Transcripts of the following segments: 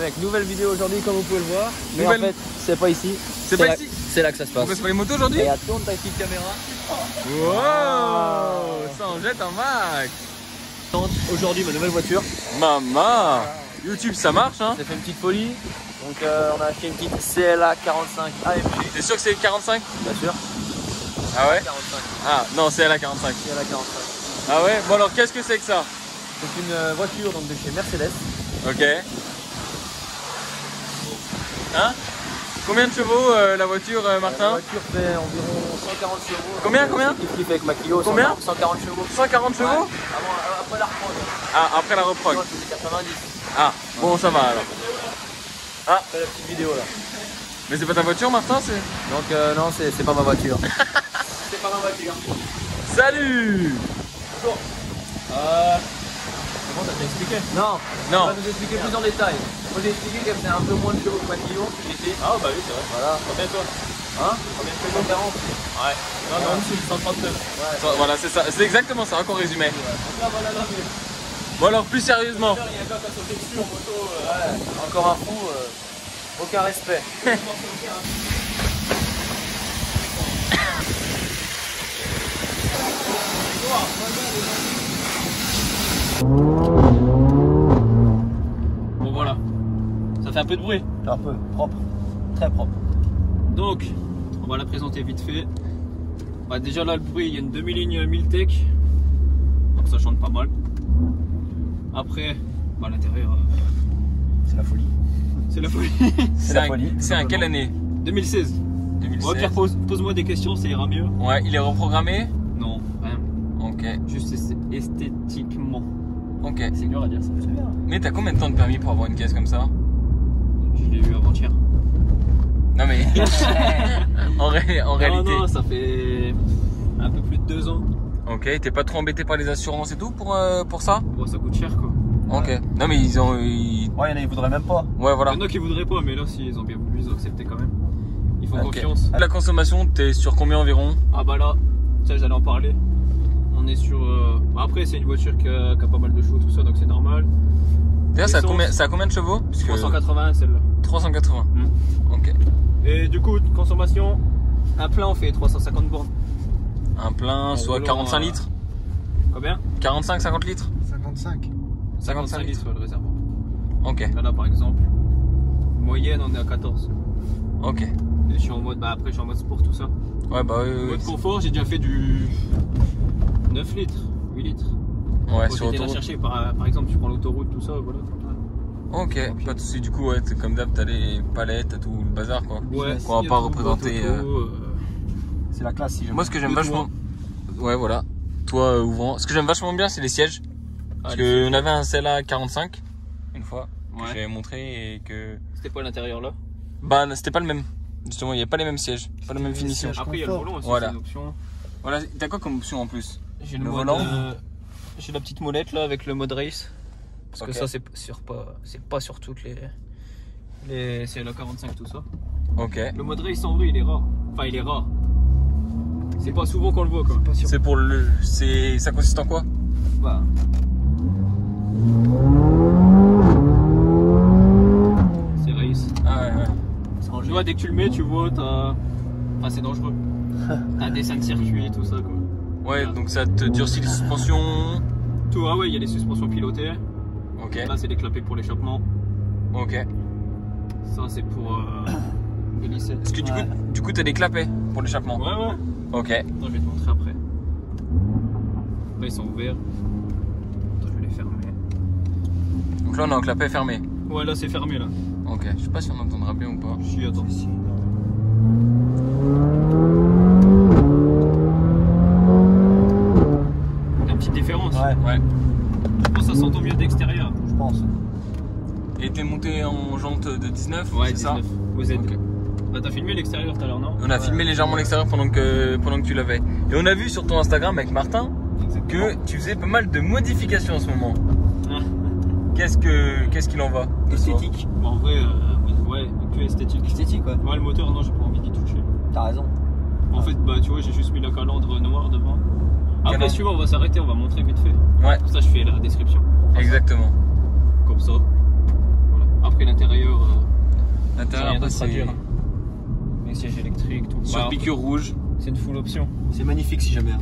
mec, nouvelle vidéo aujourd'hui comme vous pouvez le voir. Mais Nouvelle... en fait, c'est pas ici. C'est pas ici. C'est là que ça se passe. Pourquoi c'est pas les motos aujourd'hui? Regarde, tourne ta petite caméra. Wow, ça en jette un max. Aujourd'hui ma nouvelle voiture. Maman, YouTube ça marche hein. J'ai fait une petite folie. Donc on a acheté une petite CLA 45 AMG. T'es sûr que c'est 45? Bien sûr. Ah ouais? 45. Ah non, c'est à la 45. CLA 45. Ah ouais? Bon alors qu'est-ce que c'est que ça? C'est une voiture donc, de chez Mercedes. Ok. Hein? Combien de chevaux la voiture Martin? La voiture fait environ 140 chevaux. Combien? Qui fait avec ma Clio. Combien? 140 chevaux. 140 chevaux? Ouais. Après la reprendre. Ah, après la reprog. Non, c'était 90. Ah, bon ça va alors. Ah, c'est la petite vidéo là. Mais c'est pas ta voiture Martin c'est? Donc non, c'est pas ma voiture. C'est pas ma voiture. Salut! Bonjour. Comment t'as expliqué? Non. Non. On va nous expliquer plus en détail. Moi j'ai expliqué qu'elle faisait un peu moins de chevaux que ma Clio. Ah bah oui c'est vrai. Voilà. Combien toi? Hein? Combien de chevaux? 40. Ouais. Non non, c'est 139. Ouais. Voilà c'est ça, c'est exactement ça qu'on résumait. Donc là voilà là mais... Bon alors plus sérieusement. Il y a un gars qui a sauté dessus en moto. Ouais. Encore un fou. Aucun respect. Bon voilà. Ça fait un peu de bruit. Un peu propre. Très propre. Donc, on va la présenter vite fait. Bah déjà là le bruit, il y a une demi-ligne Miltech. Donc ça chante pas mal. Après, bah l'intérieur, C'est la folie. c'est la folie. C'est un quelle année? 2016. 2016. Ouais Pierre, pose-moi des questions, ça ira mieux. Ouais, il est reprogrammé? Non, rien. Ok. Juste esthétiquement. Ok. C'est dur à dire ça. C'est bien. Mais t'as combien de temps de permis pour avoir une caisse comme ça? Je l'ai eu avant-hier. Non mais en réalité. Non, ça fait un peu plus de 2 ans. Ok, t'es pas trop embêté par les assurances et tout pour ça? Bon, ça coûte cher quoi. Ok. Non mais ils ont... Ouais, il y en a, ils voudraient même pas. Ouais voilà. Il y en a qui voudraient pas, mais là, s'ils ont bien voulu, ils ont accepté quand même. Ils font Ok. confiance. La consommation, t'es sur combien environ? Ah bah là, ça j'allais en parler. On est sur... Bah après, c'est une voiture qui a pas mal de chevaux, tout ça, donc c'est normal. D'ailleurs, ça Essence. a combien de chevaux? Parce que 380 celle-là. 380. Ok. Et du coup, consommation, un plein on fait 350 bornes. Un plein, En soit roulant, 45 litres. Combien? 45-50 litres. 55. 55 litres. le réservoir. Ok. Là par exemple, moyenne on est à 14. Ok. Et je suis en mode, bah après je suis en mode sport tout ça. Ouais bah oui. Mode confort, j'ai déjà fait du 9 litres, 8 litres. Ouais, Quand sur j'étais là autoroute. chercher par exemple, tu prends l'autoroute, tout ça, voilà. Ok, pas de soucis. Du coup, ouais, comme d'hab, t'as les palettes, t'as tout le bazar quoi. Ouais, Qu'on va pas représenter. C'est la classe si j'aime. Moi, ce que j'aime Le vachement. Ouais, voilà. Toi, ouvrant. Ce que j'aime vachement bien, c'est les sièges. Parce qu'on avait un CLA 45 une fois que Ouais. j'avais montré et que. C'était pas l'intérieur là. Bah, c'était pas le même. Justement, il n'y avait pas les mêmes sièges, pas la même les finition. sièges. Après il y a le confort. volant aussi, Voilà. c'est une option. Voilà, t'as quoi comme option en plus? J'ai Le mode, volant. j'ai la petite molette là avec le mode race. Parce Ok. que ça c'est pas sur toutes les c'est la 45 tout ça. Ok. Le mode race en vrai il est rare. Enfin il est rare. C'est pas souvent qu'on le voit quoi. C'est pour le. Ça consiste en quoi? Bah. C'est race. Ah ouais, ouais. Tu vois dès que tu le mets tu vois t'as. Enfin c'est dangereux. T'as des dessin de circuit et tout ça quoi. Ouais, Voilà. donc ça te durcit les suspensions. Tout, ah ouais il y a les suspensions pilotées. Ok. Là c'est des clapets pour l'échappement. Ok. Ça c'est pour glisser. Parce que du coup, t'as des clapets pour l'échappement. Ouais ouais. Ok. Attends, je vais te montrer après. Là, ils sont ouverts. Attends, je vais les fermer. Donc là, on est en clapet fermé. Ouais, là, c'est fermé, là. Ok. Je sais pas si on entendra bien ou pas. Si, attends. Il y a une petite différence. Ouais, Ouais. Je pense que ça s'entend mieux d'extérieur. je pense. Et t'es monté en jante de 19, Ouais, c'est ça? 19. OZ. Ok. Bah, t'as filmé l'extérieur tout à l'heure, non? On a filmé légèrement l'extérieur pendant que tu l'avais. Et on a vu sur ton Instagram avec Martin que tu faisais pas mal de modifications en ce moment. Ah. Qu'est-ce qu'il en va? Esthétique. Bon, en vrai, ouais, que esthétique. Esthétique, ouais. Ouais, le moteur, non, j'ai pas envie d'y toucher. T'as raison. En fait, bah, tu vois, j'ai juste mis la calandre noire devant. Après, Calandre. si tu veux, on va s'arrêter, on va montrer vite fait. Ouais, Pour ça, je fais la description. exactement. Comme ça. Voilà. Après, l'intérieur. ça sera dur. Les sièges électriques, tout. Sur piqûre rouge. C'est une full option. C'est magnifique si jamais.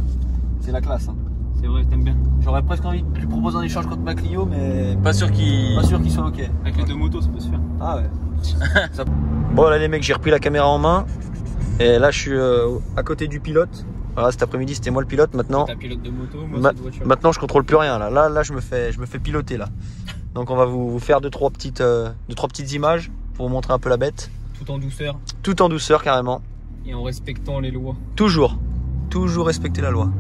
C'est la classe. Hein. C'est vrai, t'aimes bien. J'aurais presque envie de lui proposer un échange contre ma Clio, mais Pas sûr qu'il soit ok. Avec les deux motos, ça peut se faire. Ah ouais. Bon là les mecs, j'ai repris la caméra en main. Et là je suis à côté du pilote. Voilà, cet après-midi c'était moi le pilote. Maintenant, T'es un pilote de moto, moi cette voiture. maintenant je contrôle plus rien là. Là je me fais piloter là. Donc on va vous faire deux trois petites images pour vous montrer un peu la bête. Tout en douceur Tout en douceur carrément. et en respectant les lois. Toujours respecter la loi.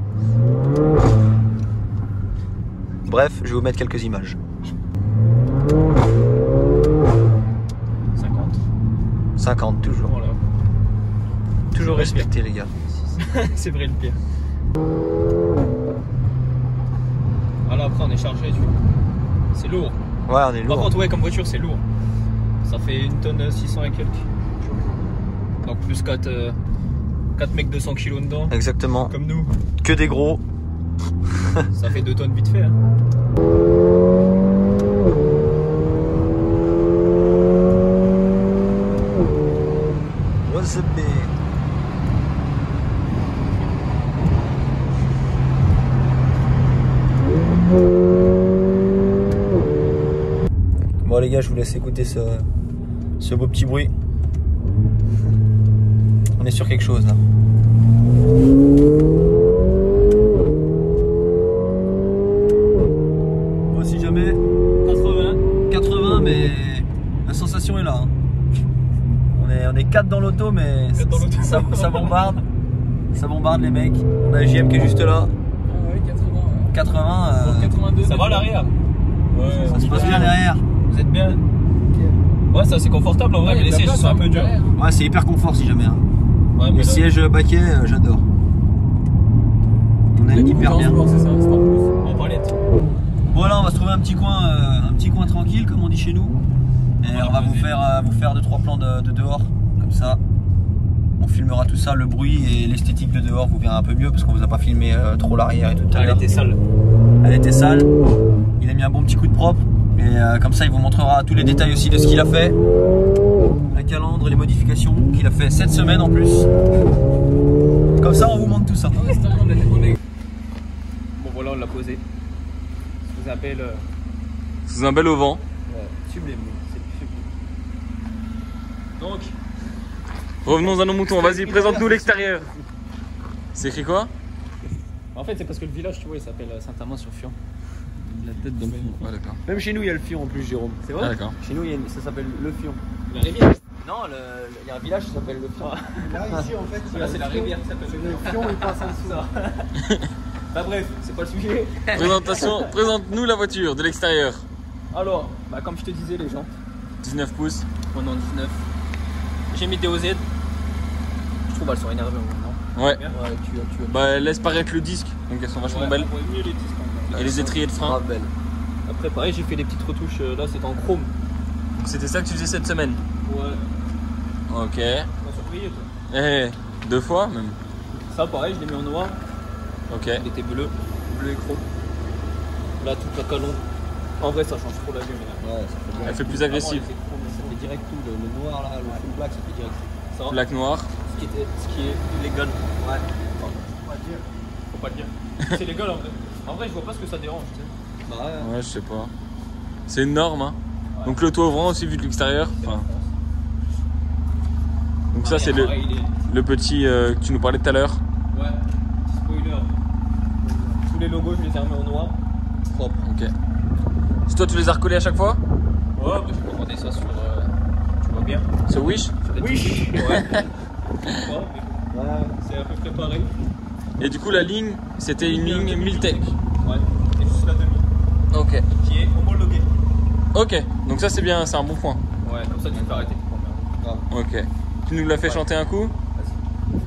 Bref, je vais vous mettre quelques images. 50 toujours. Voilà. Toujours respecter les gars. C'est vrai le pire. Ah là après on est chargé, tu vois. C'est lourd. Ouais, on est Par lourd. contre ouais, comme voiture c'est lourd. Ça fait 1 tonne 600 et quelques. Donc plus 4 mecs 200 kilos dedans. Exactement. Comme nous. Que des gros. Ça fait 2 tonnes vite fait. Hein. What's up, big? Bon les gars, je vous laisse écouter ce beau petit bruit. On est sur quelque chose là. Bon, si jamais 80, mais la sensation est là. Hein. On est 4 dans l'auto, mais Quatre dans l'auto. ça bombarde. Ça bombarde les mecs. On a JM qui est juste là. Ah ouais, 80. 80. 82. Ça va l'arrière? Ouais. Ça se passe bien derrière. Vous êtes bien? Ouais, ça c'est confortable en vrai, mais les sièges sont un peu durs. Ouais, c'est hyper confort si jamais. Hein. Ouais, Le mais là, siège baquet, j'adore. On est hyper bien. C'est ça, c'est pas plus. en palette. Bon là, on va se trouver un petit coin tranquille, comme on dit chez nous. Et on va vous faire 2-3 plans de dehors, comme ça. On filmera tout ça, le bruit et l'esthétique de dehors, vous verrez un peu mieux parce qu'on vous a pas filmé trop l'arrière et tout à Elle l'heure. était sale. Elle était sale. Il a mis un bon petit coup de propre. Et comme ça, il vous montrera tous les détails aussi de ce qu'il a fait. La calandre et les modifications qu'il a fait cette semaine en plus. Comme ça, on vous montre tout ça. Bon voilà, on l'a posé. Je vous appelle. Sous un bel auvent. Sublime. C'est sublime. Donc, Revenons à nos moutons. Vas-y, présente-nous l'extérieur. C'est écrit quoi? en fait, c'est parce que le village, tu vois, il s'appelle Saint-Amand-sur-Fion. La tête d'un fion. Ouais, d'accord. Même chez nous, il y a le fion en plus, Jérôme. C'est Ah, vrai? d'accord. Chez nous, ça s'appelle le fion. La rivière. Non, il y a un village qui s'appelle le fion. Là, ici, en fait, Là, c'est la rivière qui s'appelle le fion, il passe en dessous. Bah, bref, c'est pas le sujet. Présente-nous la voiture de l'extérieur. Alors, bah, comme je te disais, les jantes. 19 pouces. On est en 19. J'ai mis des OZ. Je trouve qu'elles sont énervées maintenant. Ouais. Ouais, tu as. Bah, laisse paraître le disque. Donc elles sont vachement belles. On voit mieux les disques. Et les étriers de frein. Grave belle. Après, pareil, j'ai fait des petites retouches. Là, c'est en chrome. Donc c'était ça que tu faisais cette semaine. Ouais. Ok. T'as surpris, toi? Eh, 2 fois même. Ça, pareil, je l'ai mis en noir. Ok. Il était bleu et chrome. Là, toute la calandre. En vrai, ça change trop la vue. Mais... Ouais, ça fait bien. Elle fait plus agressive. Vraiment, elle fait chrome, Ça fait direct tout. Le noir là, le full black, ça fait direct. ça va. Plaque noire. Ce qui est illégal. Ouais. Faut pas le dire. C'est légal en vrai. En vrai, je vois pas ce que ça dérange. Tu sais. Bah ouais. Ouais, je sais pas. C'est une norme, hein. Donc le toit ouvrant aussi vu de l'extérieur. Enfin, donc ça c'est le petit que tu nous parlais tout à l'heure. Ouais, petit spoiler. Tous les logos, je les ai remis en noir. Propre. Ok. C'est toi tu les as recollés à chaque fois? Ouais, bah, j'ai commandé ça sur. Tu vois bien? C'est Wish. Oui. Ouais. Ouais, Ouais. c'est à peu près pareil. Et du coup la ligne c'était une ligne Miltech. Ouais, et juste la demi. Ok. Qui est homologuée. Ok. Donc ça c'est bien, c'est un bon point. Ouais, comme ça tu peux arrêter. Ok. Tu nous l'as fait chanter un coup?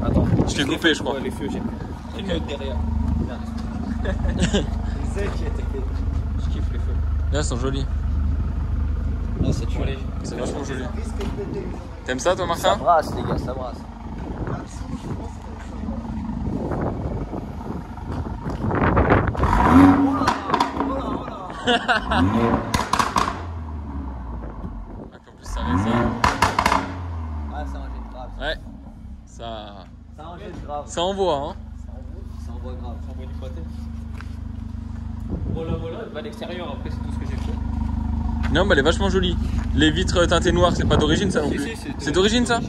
Attends. Je t'ai coupé je crois. Ouais, les feux, j'ai une note derrière. Merde. C'est qui a été fait. Je kiffe les feux. Là, elles sont jolies. Là, c'est tué. Allez. C'est vachement joli. T'aimes ça toi Ça Martin? brasse, les gars, ça brasse. En plus ça résonne. Ouais. Ça enjette grave. ça envoie, hein. Ça envoie grave. Ça envoie du pâté. Voilà, bah, l'extérieur, après, c'est tout ce que j'ai fait. Non, bah elle est vachement jolie. Les vitres teintées noires, c'est pas d'origine ça non plus. C'est d'origine ça? Ouais.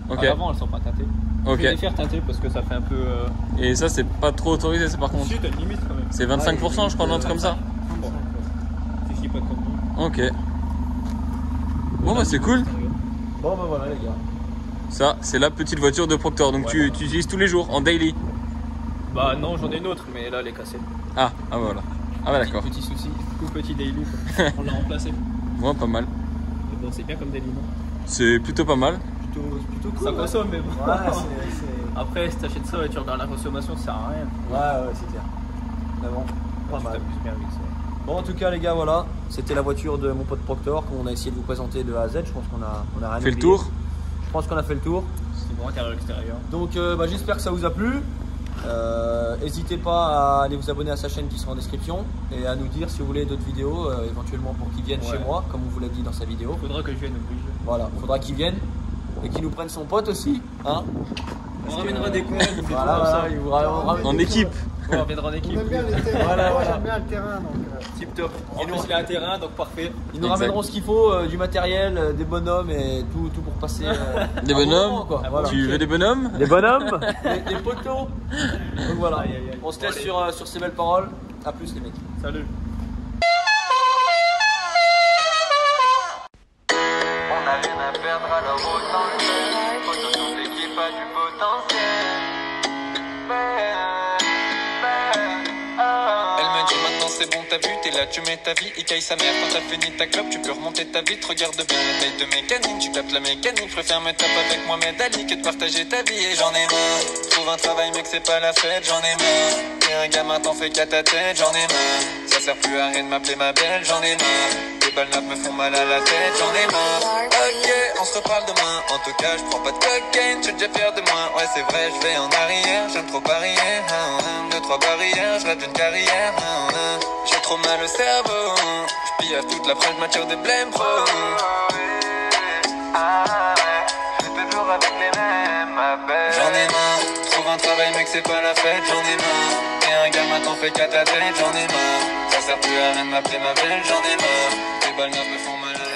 Ok. À l'avant, elles sont pas teintées. Ok. Je vais les faire teinter parce que ça fait un peu. Et ça, c'est pas trop autorisé, c'est par contre. Si, t'as une limite quand même. C'est 25%, je crois, un truc comme ça. Bon. Si je dis pas de conneries. Ok. Bon, bah c'est cool. Bon, bah voilà, les gars. Ça, c'est la petite voiture de Proctor. Donc tu utilises tous les jours en daily. Bah non, j'en ai une autre, mais là, elle est cassée. Ah voilà. Ah bah d'accord. Petit souci, tout petit daily. On l'a remplacé. Bon, pas mal. Mais bon, c'est bien comme daily, non? C'est plutôt pas mal. Plutôt cool. Ça consomme, mais bon. Ouais, c'est. Après, si t'achètes ça et tu regardes la consommation, ça sert à rien. Ouais, c'est clair. Mais bon, pas Tu mal. t'amuses bien avec ça. Bon, en tout cas, les gars, voilà. C'était la voiture de mon pote Proctor qu'on a essayé de vous présenter de A à Z. Je pense qu'on a rien Fait le oublié. tour. Je pense qu'on a fait le tour. C'est bon, intérieur extérieur. Donc, bah, j'espère que ça vous a plu. N'hésitez pas à aller vous abonner à sa chaîne qui sera en description et à nous dire si vous voulez d'autres vidéos, éventuellement pour qu'ils viennent chez moi, comme on vous l'a dit dans sa vidéo. Faudra que je vienne oblige. Voilà, faudra qu'il vienne et qu'il nous prenne son pote aussi. Hein. On ramènera des coins, on fait Voilà, tout il vous comme ça. ramène En équipe. Ouais, on viendra en équipe. On aime bien les terrains. Voilà, Moi, voilà. j'aime bien le terrain, donc. Tip top. En plus, il a un terrain, donc parfait. Ils nous Exact. ramèneront ce qu'il faut, du matériel, des bonhommes et tout pour passer. Des un bon bonhommes. moment, quoi. Voilà. Tu veux des bonhommes? Des bonhommes, des poteaux. Donc voilà, Aïe, aïe, aïe. on se laisse Allez. sur ces belles paroles. A plus les mecs. Salut. On a rien à perdre alors autant le faire. Autant toute l'équipe a du potentiel. Elle me dit maintenant c'est bon t'as vu, t'es là tu mets ta vie, Ikaï sa mère. Quand t'as fini ta clope tu peux remonter ta vitre. Regarde bien la taille de mes canines, tu captes la mécanique. Préfère me taper avec moi mes Dali que de partager ta vie. Et j'en ai marre, trouve un travail mec c'est pas la fête. J'en ai marre, t'es un gamin t'en fais qu'à ta tête. J'en ai marre, ça sert plus à rien de m'appeler ma belle. J'en ai marre, les balles neufs me font mal à la tête. J'en ai marre, ok on se reparle demain. En tout cas je prends pas de cocaïne, je suis déjà fier de moi. Ouais c'est vrai je vais en arrière, j'aime trop parier. 2, 3 barrières, je rêve d'une carrière. J'ai trop mal au cerveau, je pille à toute la presse, je m'attire des blèmes pro. Je suis toujours avec les mêmes, ma belle. J'en ai marre, trouve un travail mec c'est pas la fête. J'en ai marre, t'es un gamin t'en fais qu'à ta tête. J'en ai marre, ça sert plus à rien de m'appeler ma belle. J'en ai marre, les balles neufs me font mal à la